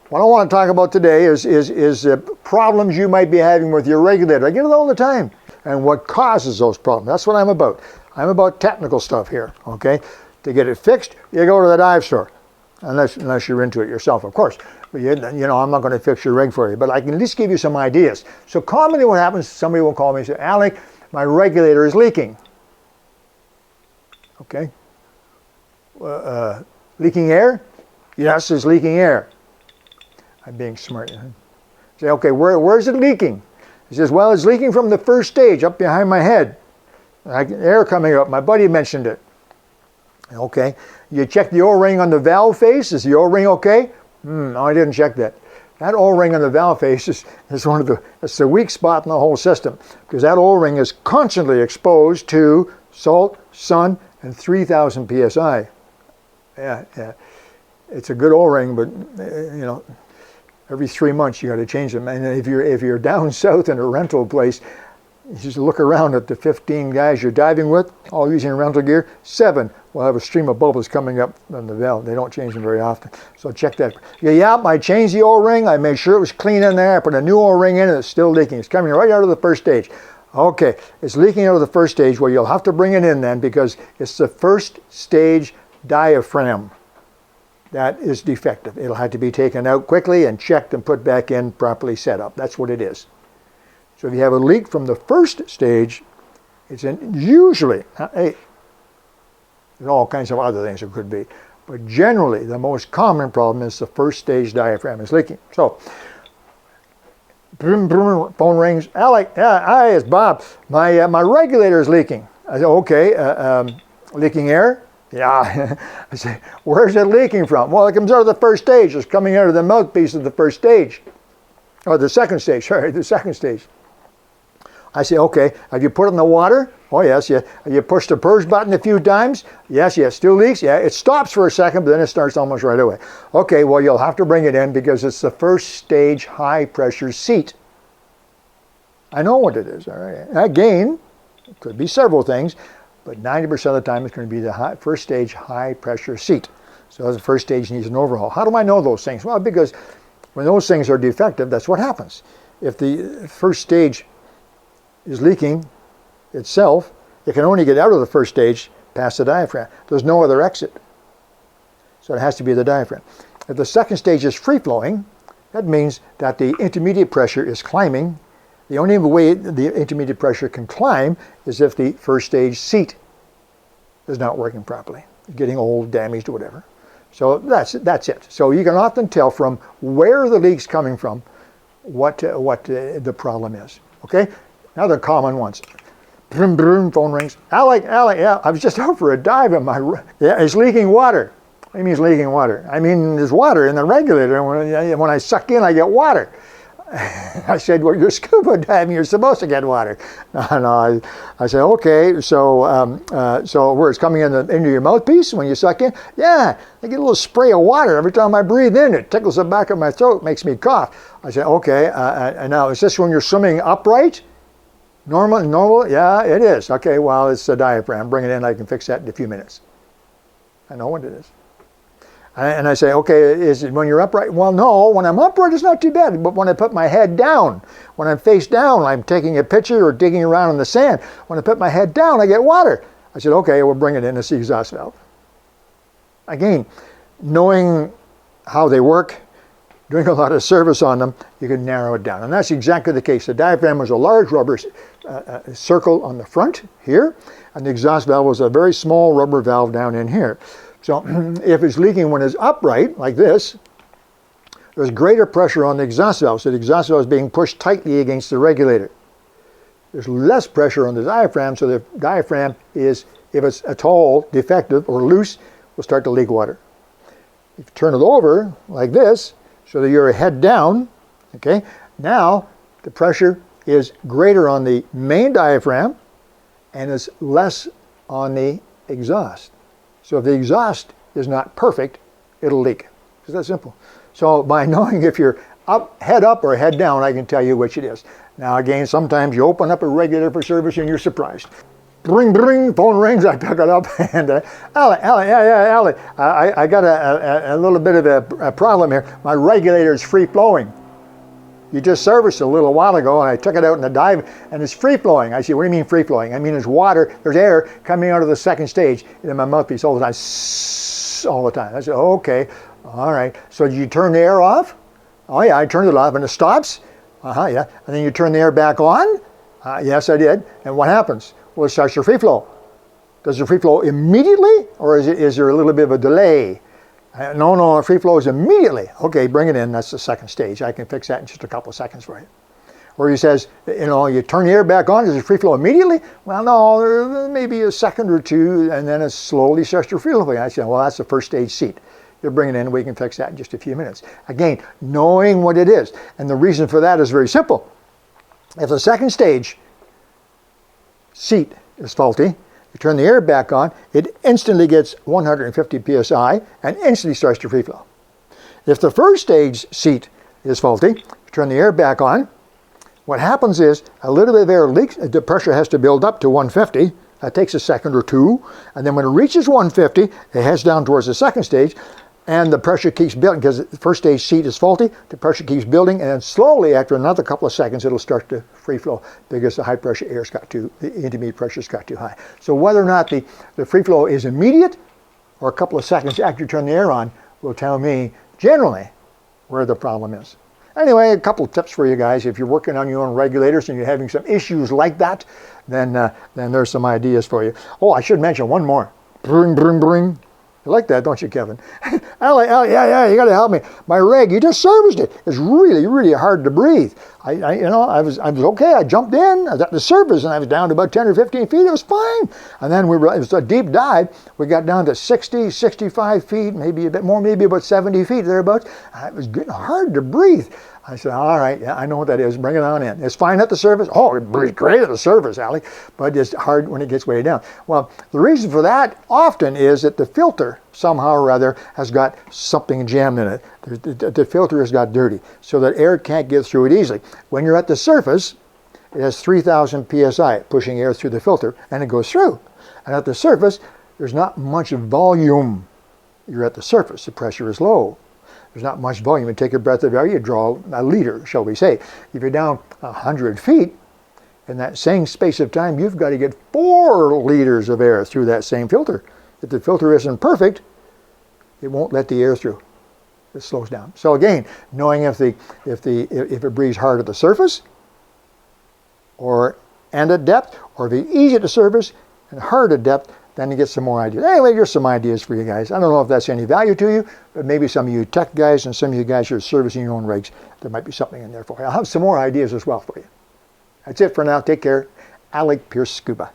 What I want to talk about today is problems you might be having with your regulator. I get it all the time. And what causes those problems. That's what I'm about. I'm about technical stuff here, okay? To get it fixed, you go to the dive store. Unless you're into it yourself, of course. But you know, I'm not going to fix your rig for you, but I can at least give you some ideas. So commonly what happens, somebody will call me and say, Alec, my regulator is leaking. Okay. Leaking air? Yes, it's leaking air. I'm being smart. Say, okay, where's it leaking? He says, well, it's leaking from the first stage up behind my head. Air coming up. My buddy mentioned it. Okay. You check the O-ring on the valve face. Is the O-ring okay? No, I didn't check that. That O-ring on the valve face is it's the weak spot in the whole system, because that O-ring is constantly exposed to salt, sun, and 3,000 psi. Yeah. It's a good O-ring, but you know, every 3 months you got to change them. And if you're down south in a rental place, you just look around at the 15 guys you're diving with, all using rental gear. 7 will have a stream of bubbles coming up on the valve. They don't change them very often. So check that. Yeah, I changed the O-ring. I made sure it was clean in there. I put a new O-ring in and it's still leaking. It's coming right out of the first stage. Okay, it's leaking out of the first stage. Well, you'll have to bring it in then, because it's the first stage diaphragm that is defective. It'll have to be taken out quickly and checked and put back in, properly set up. That's what it is. So if you have a leak from the first stage, it's usually, hey, there's all kinds of other things it could be, but generally the most common problem is the first stage diaphragm is leaking. So, phone rings. Alec, hi, it's Bob. My regulator is leaking. I said, okay, leaking air? Yeah. I say, where's it leaking from? Well, it comes out of the first stage. It's coming out of the mouthpiece of the first stage. Or the second stage, sorry, the second stage. I say, okay, have you put it in the water? Oh, yes, yeah. Have you pushed the Peirce button a few times? Yes, still leaks? Yeah, it stops for a second, but then it starts almost right away. Okay, well, you'll have to bring it in because it's the first stage high pressure seat. I know what it is, all right. Again, it could be several things, but 90% of the time it's going to be the first stage high pressure seat. So the first stage needs an overhaul. How do I know those things? Well, because when those things are defective, that's what happens. If the first stage is leaking itself, it can only get out of the first stage past the diaphragm. There's no other exit. So it has to be the diaphragm. If the second stage is free-flowing, that means that the intermediate pressure is climbing. The only way the intermediate pressure can climb is if the first stage seat is not working properly, getting old, damaged, or whatever. So that's it. So you can often tell from where the leak's coming from what the problem is. Okay? Now the common ones. Brum, brum, phone rings. Alec, yeah, I was just out for a dive and it's leaking water. What do you mean it's leaking water? I mean, there's water in the regulator, and when I suck in, I get water. I said, well, you're scuba diving, you're supposed to get water. No, I said, okay, so where it's coming into your mouthpiece when you suck in? Yeah, I get a little spray of water every time I breathe in. It tickles the back of my throat, makes me cough. I said, okay, and now is this when you're swimming upright? Normal? Yeah, it is. Okay, well, it's a diaphragm. Bring it in, I can fix that in a few minutes. I know what it is. And I say, okay, is it when you're upright? Well, no, when I'm upright, it's not too bad. But when I put my head down, when I'm face down, I'm taking a picture or digging around in the sand. When I put my head down, I get water. I said, okay, we'll bring it in. It's the exhaust valve. Again, knowing how they work, doing a lot of service on them, you can narrow it down. And that's exactly the case. The diaphragm was a large rubber circle on the front here, and the exhaust valve was a very small rubber valve down in here. So if it's leaking when it's upright, like this, there's greater pressure on the exhaust valve. So the exhaust valve is being pushed tightly against the regulator. There's less pressure on the diaphragm, so the diaphragm is, if it's at all defective or loose, will start to leak water. If you turn it over like this, so that you're head down, okay, now the pressure is greater on the main diaphragm and is less on the exhaust. So if the exhaust is not perfect, it'll leak. It's that simple. So by knowing if you're head up or head down, I can tell you which it is. Now again, sometimes you open up a regulator for service and you're surprised. Bring, bring, phone rings. I pick it up and Alec, Alec, I got a little bit of a problem here. My regulator is free flowing. You just serviced it a little while ago, and I took it out in the dive, and it's free flowing. I said, what do you mean free flowing? I mean, there's water, there's air coming out of the second stage in my mouthpiece all the time, all the time. I said, okay, all right. So did you turn the air off? Oh yeah, I turned it off, and it stops. Yeah. And then you turn the air back on? Yes, I did. And what happens? Well, it starts your free flow. Does the free flow immediately, or is there a little bit of a delay? No, free flow is immediately. Okay, bring it in. That's the second stage. I can fix that in just a couple of seconds for you. Or he says, you turn the air back on. Does it free flow immediately? Well, no, maybe a second or two, and then it slowly starts to free flow. I said, well, that's the first stage seat. You'll bring it in. We can fix that in just a few minutes. Again, knowing what it is. And the reason for that is very simple. If the second stage seat is faulty, you turn the air back on, it instantly gets 150 psi and instantly starts to free flow. If the first stage seat is faulty, you turn the air back on, what happens is a little bit of air leaks, the pressure has to build up to 150, that takes a second or two, and then when it reaches 150, it heads down towards the second stage, and the pressure keeps building because the first stage seat is faulty, the pressure keeps building, and then slowly after another couple of seconds it'll start to free flow because the high pressure air's got the intermediate pressure's got too high. So whether or not the free flow is immediate or a couple of seconds after you turn the air on will tell me generally where the problem is. Anyway, a couple of tips for you guys. If you're working on your own regulators and you're having some issues like that, then there's some ideas for you. Oh, I should mention one more. Bring, bring, bring. You like that, don't you, Kevin? Alec, yeah, you got to help me. My reg, you just serviced it. It's really, really hard to breathe. I was okay. I jumped in. I was at the surface, and I was down to about 10 or 15 feet. It was fine. And then it was a deep dive. We got down to 60, 65 feet, maybe a bit more, maybe about 70 feet thereabouts. It was getting hard to breathe. I said, all right, yeah, I know what that is. Bring it on in. It's fine at the surface. Oh, it breathes great at the surface, Alec, but it's hard when it gets way down. Well, the reason for that often is that the filter, somehow or other, has got something jammed in it. The filter has got dirty, so that air can't get through it easily. When you're at the surface, it has 3,000 psi pushing air through the filter, and it goes through. And at the surface, there's not much volume. You're at the surface. The pressure is low. There's not much volume. You take a breath of air, you draw a liter, shall we say. If you're down 100 feet, in that same space of time, you've got to get 4 liters of air through that same filter. If the filter isn't perfect, it won't let the air through. It slows down. So again, knowing if it breathes hard at the surface, and at depth, or if it's easy at the surface and hard at depth, then you get some more ideas. Anyway, here's some ideas for you guys. I don't know if that's any value to you, but maybe some of you tech guys and some of you guys who are servicing your own rigs, there might be something in there for you. I'll have some more ideas as well for you. That's it for now. Take care. Alec, Peirce, Scuba.